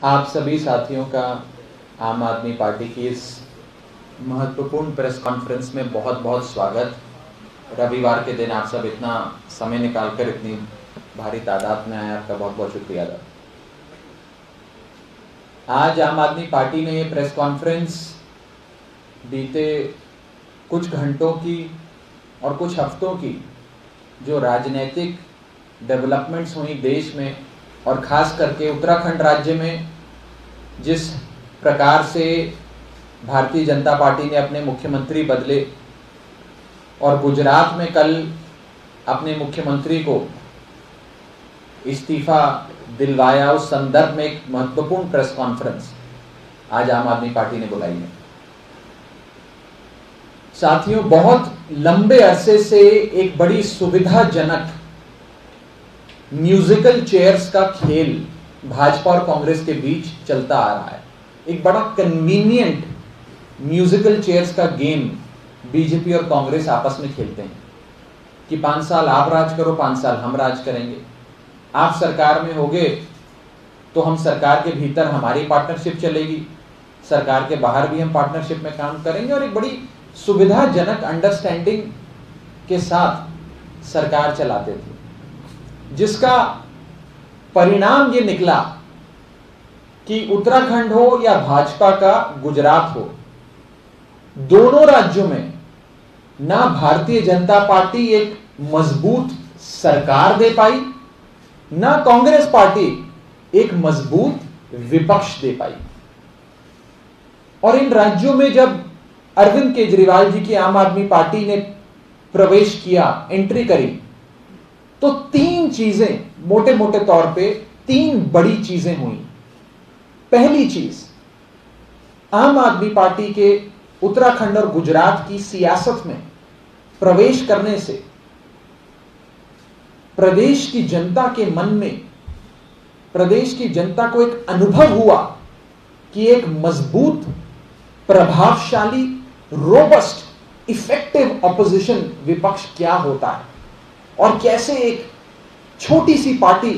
आप सभी साथियों का आम आदमी पार्टी की इस महत्वपूर्ण प्रेस कॉन्फ्रेंस में बहुत बहुत स्वागत। रविवार के दिन आप सब इतना समय निकालकर इतनी भारी तादाद में आए, आपका बहुत बहुत शुक्रिया अदा। आज आम आदमी पार्टी ने ये प्रेस कॉन्फ्रेंस बीते कुछ घंटों की और कुछ हफ्तों की जो राजनीतिक डेवलपमेंट्स हुई देश में और ख़ास करके उत्तराखंड राज्य में, जिस प्रकार से भारतीय जनता पार्टी ने अपने मुख्यमंत्री बदले और गुजरात में कल अपने मुख्यमंत्री को इस्तीफा दिलवाया, उस संदर्भ में एक महत्वपूर्ण प्रेस कॉन्फ्रेंस आज आम आदमी पार्टी ने बुलाई है। साथियों, बहुत लंबे अरसे से एक बड़ी सुविधाजनक म्यूजिकल चेयर्स का खेल भाजपा और कांग्रेस के बीच चलता आ रहा है। एक बड़ा कन्वीनियंट म्यूजिकल चेयर्स का गेम बीजेपी और कांग्रेस आपस में खेलते हैं कि 5 साल आप राज करो, 5 साल हम राज करेंगे। आप सरकार में होगे तो हम सरकार के भीतर हमारी पार्टनरशिप चलेगी, सरकार के बाहर भी हम पार्टनरशिप में काम करेंगे, और एक बड़ी सुविधाजनक अंडरस्टैंडिंग के साथ सरकार चलाते थे, जिसका परिणाम ये निकला कि उत्तराखंड हो या भाजपा का गुजरात हो, दोनों राज्यों में ना भारतीय जनता पार्टी एक मजबूत सरकार दे पाई, ना कांग्रेस पार्टी एक मजबूत विपक्ष दे पाई। और इन राज्यों में जब अरविंद केजरीवाल जी की आम आदमी पार्टी ने प्रवेश किया, एंट्री करी, तो 3 चीजें, मोटे मोटे तौर पे 3 बड़ी चीजें हुई। पहली चीज, आम आदमी पार्टी के उत्तराखंड और गुजरात की सियासत में प्रवेश करने से प्रदेश की जनता के मन में, प्रदेश की जनता को एक अनुभव हुआ कि एक मजबूत, प्रभावशाली, रोबस्ट, इफेक्टिव ऑपोजिशन विपक्ष क्या होता है और कैसे एक छोटी सी पार्टी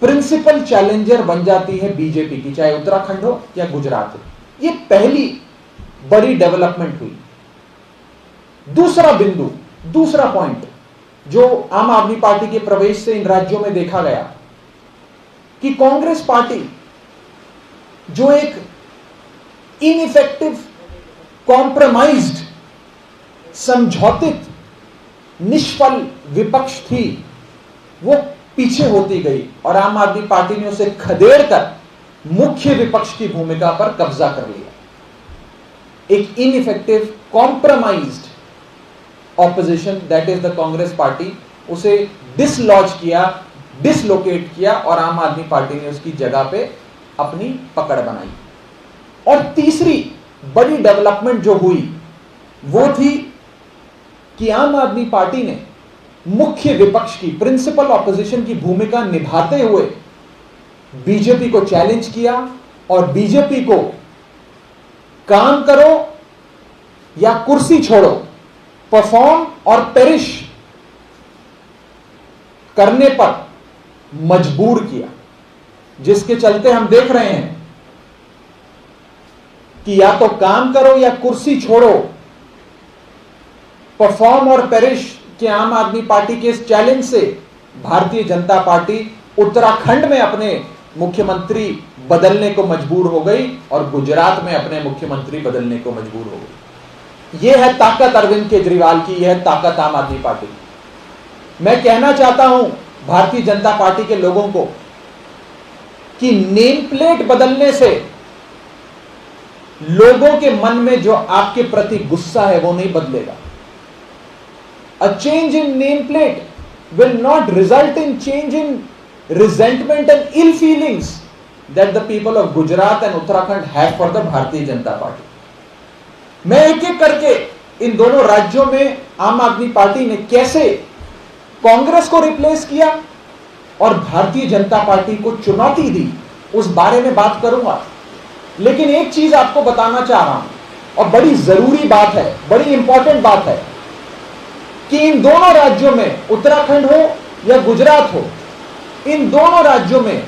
प्रिंसिपल चैलेंजर बन जाती है बीजेपी की, चाहे उत्तराखंड हो या गुजरात हो। यह पहली बड़ी डेवलपमेंट हुई। दूसरा बिंदु, दूसरा पॉइंट जो आम आदमी पार्टी के प्रवेश से इन राज्यों में देखा गया कि कांग्रेस पार्टी जो एक इनइफेक्टिव, कॉम्प्रोमाइज्ड, समझौतित, निष्फल विपक्ष थी, वो पीछे होती गई और आम आदमी पार्टी ने उसे खदेड़कर मुख्य विपक्ष की भूमिका पर कब्जा कर लिया। एक ineffective, compromised opposition, that is the Congress party, उसे डिसलॉज किया, डिसलोकेट किया और आम आदमी पार्टी ने उसकी जगह पे अपनी पकड़ बनाई। और तीसरी बड़ी डेवलपमेंट जो हुई वो थी कि आम आदमी पार्टी ने मुख्य विपक्ष की, प्रिंसिपल ऑपोजिशन की भूमिका निभाते हुए बीजेपी को चैलेंज किया और बीजेपी को काम करो या कुर्सी छोड़ो, परफॉर्म और पेरिश करने पर मजबूर किया, जिसके चलते हम देख रहे हैं कि या तो काम करो या कुर्सी छोड़ो, परफॉर्म और पेरिश के आम आदमी पार्टी के इस चैलेंज से भारतीय जनता पार्टी उत्तराखंड में अपने मुख्यमंत्री बदलने को मजबूर हो गई और गुजरात में अपने मुख्यमंत्री बदलने को मजबूर हो गई। यह है ताकत अरविंद केजरीवाल की, यह है ताकत आम आदमी पार्टी की। मैं कहना चाहता हूं भारतीय जनता पार्टी के लोगों को कि नेम प्लेट बदलने से लोगों के मन में जो आपके प्रति गुस्सा है वो नहीं बदलेगा। A change in nameplate will not result in change in resentment and ill feelings that the people of Gujarat and Uttarakhand have for the Bharatiya Janata party. मैं एक एक करके इन दोनों राज्यों में आम आदमी पार्टी ने कैसे कांग्रेस को रिप्लेस किया और भारतीय जनता पार्टी को चुनौती दी, उस बारे में बात करूंगा। लेकिन एक चीज आपको बताना चाह रहा हूं और बड़ी जरूरी बात है, बड़ी इंपॉर्टेंट बात है कि इन दोनों राज्यों में, उत्तराखंड हो या गुजरात हो, इन दोनों राज्यों में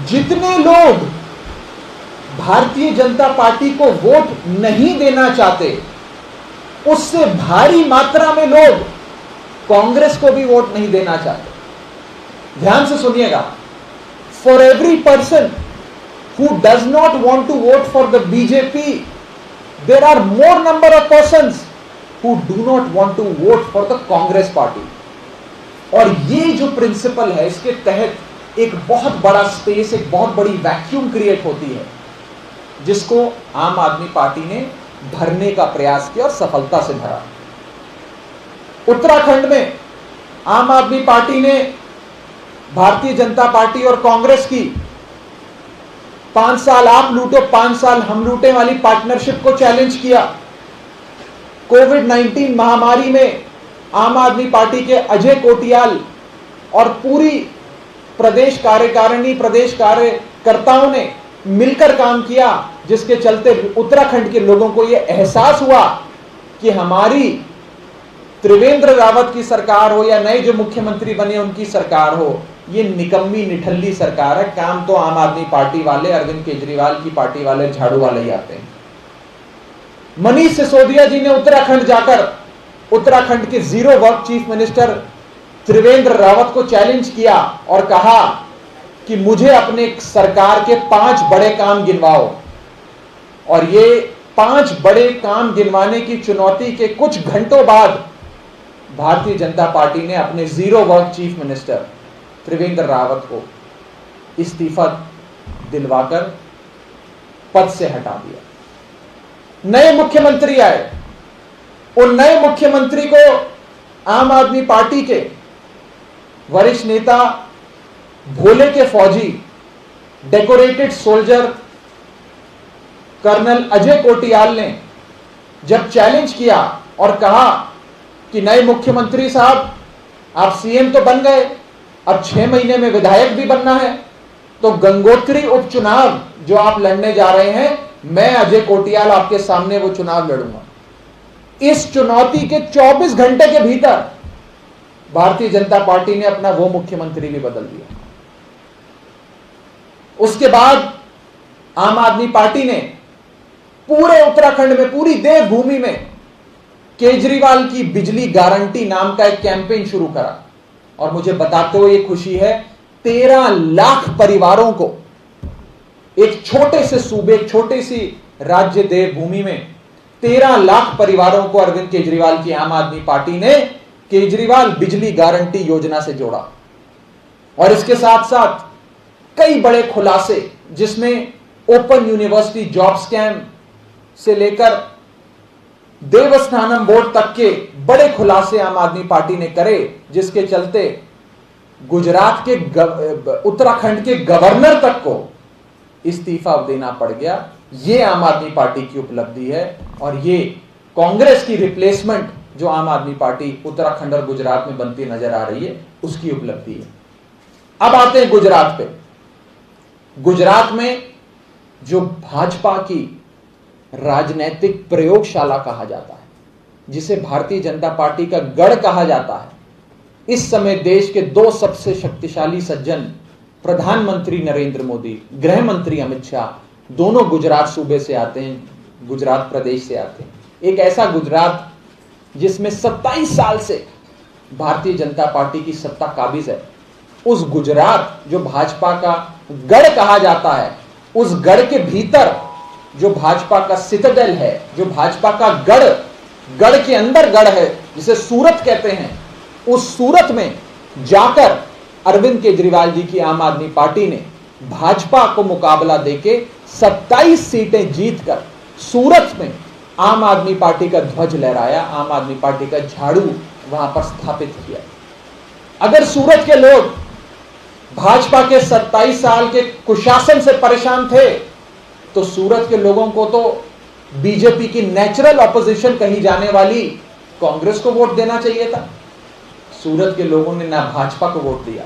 जितने लोग भारतीय जनता पार्टी को वोट नहीं देना चाहते, उससे भारी मात्रा में लोग कांग्रेस को भी वोट नहीं देना चाहते। ध्यान से सुनिएगा, for every person who does not want to vote for the BJP, there are more number of persons who do not want to vote for the Congress party। और ये जो प्रिंसिपल है, इसके तहत एक बहुत बड़ा स्पेस, एक बहुत बड़ी वैक्यूम क्रिएट होती है, जिसको आम आदमी पार्टी ने भरने का प्रयास किया और सफलता से भरा। उत्तराखंड में आम आदमी पार्टी ने भारतीय जनता पार्टी और कांग्रेस की 5 साल आप लूटो 5 साल हम लूटे वाली पार्टनरशिप को चैलेंज किया। कोविड-19 महामारी में आम आदमी पार्टी के अजय कोटियाल और पूरी प्रदेश कार्यकारिणी, प्रदेश कार्यकर्ताओं ने मिलकर काम किया, जिसके चलते उत्तराखंड के लोगों को यह एहसास हुआ कि हमारी त्रिवेंद्र रावत की सरकार हो या नए जो मुख्यमंत्री बने उनकी सरकार हो, ये निकम्मी निठल्ली सरकार है। काम तो आम आदमी पार्टी वाले, अरविंद केजरीवाल की पार्टी वाले, झाड़ू वाले ही आते हैं। मनीष सिसोदिया जी ने उत्तराखंड जाकर उत्तराखंड के zero work chief minister Trivendra Rawat को चैलेंज किया और कहा कि मुझे अपने सरकार के 5 बड़े काम गिनवाओ। और ये 5 बड़े काम गिनवाने की चुनौती के कुछ घंटों बाद भारतीय जनता पार्टी ने अपने zero work chief minister Trivendra Rawat को इस्तीफा दिलवाकर पद से हटा दिया। नए मुख्यमंत्री आए, उन नए मुख्यमंत्री को आम आदमी पार्टी के वरिष्ठ नेता, भोले के फौजी, decorated soldier colonel Ajay Kotiyal ने जब चैलेंज किया और कहा कि नए मुख्यमंत्री साहब, आप सीएम तो बन गए, अब 6 महीने में विधायक भी बनना है, तो गंगोत्री उपचुनाव जो आप लड़ने जा रहे हैं, मैं अजय कोटियाल आपके सामने वो चुनाव लड़ूंगा। इस चुनौती के 24 घंटे के भीतर भारतीय जनता पार्टी ने अपना वो मुख्यमंत्री भी बदल दिया। उसके बाद आम आदमी पार्टी ने पूरे उत्तराखंड में, पूरी देवभूमि में केजरीवाल की बिजली गारंटी नाम का एक कैंपेन शुरू करा। और मुझे बताते हुए ये खुशी है, 13 लाख परिवारों को, एक छोटे से सूबे, छोटे सी राज्य देवभूमि में 13 लाख परिवारों को अरविंद केजरीवाल की आम आदमी पार्टी ने केजरीवाल बिजली गारंटी योजना से जोड़ा। और इसके साथ साथ कई बड़े खुलासे, जिसमें ओपन यूनिवर्सिटी जॉब स्कैम से लेकर देवस्थानम बोर्ड तक के बड़े खुलासे आम आदमी पार्टी ने करे, जिसके चलते गुजरात के उत्तराखंड के गवर्नर तक को इस्तीफा देना पड़ गया। यह आम आदमी पार्टी की उपलब्धि है और ये कांग्रेस की रिप्लेसमेंट जो आम आदमी पार्टी उत्तराखंड और गुजरात में बनती नजर आ रही है, उसकी उपलब्धि है। अब आते हैं गुजरात पे। गुजरात में जो भाजपा की राजनीतिक प्रयोगशाला कहा जाता है, जिसे भारतीय जनता पार्टी का गढ़ कहा जाता है, इस समय देश के 2 सबसे शक्तिशाली सज्जन, प्रधानमंत्री नरेंद्र मोदी, गृह मंत्री अमित शाह, दोनों गुजरात सूबे से आते हैं, गुजरात प्रदेश से आते हैं। एक ऐसा गुजरात जिसमें 27 साल से भारतीय जनता पार्टी की सत्ता काबिज है, उस गुजरात जो भाजपा का गढ़ कहा जाता है, उस गढ़ के भीतर जो भाजपा का सिटाडेल है, जो भाजपा का गढ़ के अंदर गढ़ है, जिसे सूरत कहते हैं, उस सूरत में जाकर अरविंद केजरीवाल जी की आम आदमी पार्टी ने भाजपा को मुकाबला देके 27 सीटें जीतकर सूरत में आम आदमी पार्टी का ध्वज लहराया, आम आदमी पार्टी का झाड़ू वहां पर स्थापित किया। अगर सूरत के लोग भाजपा के 27 साल के कुशासन से परेशान थे, तो सूरत के लोगों को तो बीजेपी की नेचुरल ऑपोजिशन कही जाने वाली कांग्रेस को वोट देना चाहिए था। सूरत के लोगों ने ना भाजपा को वोट दिया,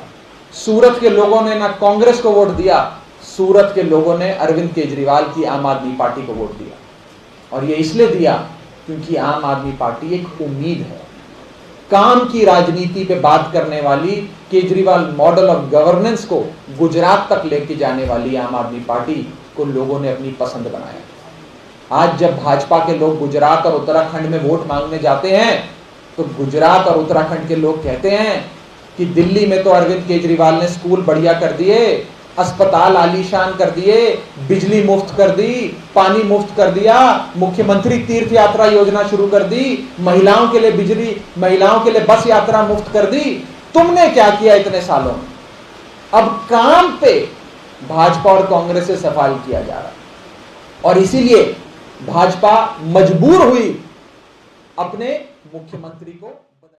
सूरत के लोगों ने ना कांग्रेस को वोट दिया, सूरत के लोगों ने अरविंद केजरीवाल की आम आदमी पार्टी को वोट दिया। और ये इसलिए दिया क्योंकि आम आदमी पार्टी एक उम्मीद है। काम की राजनीति पे बात करने वाली केजरीवाल मॉडल ऑफ गवर्नेंस को गुजरात तक लेके जाने वाली आम आदमी पार्टी को लोगों ने अपनी पसंद बनाया। आज जब भाजपा के लोग गुजरात और उत्तराखंड में वोट मांगने जाते हैं तो गुजरात और उत्तराखंड के लोग कहते हैं कि दिल्ली में तो अरविंद केजरीवाल ने स्कूल बढ़िया कर दिए, अस्पताल आलीशान कर दिए, बिजली मुफ्त कर दी, पानी मुफ्त कर दिया, मुख्यमंत्री तीर्थ यात्रा योजना शुरू कर दी, महिलाओं के लिए बिजली, महिलाओं के लिए बस यात्रा मुफ्त कर दी। तुमने क्या किया इतने सालों में? अब काम पे भाजपा और कांग्रेस से सफाई किया जा रहा है और इसीलिए भाजपा मजबूर हुई अपने मुख्यमंत्री को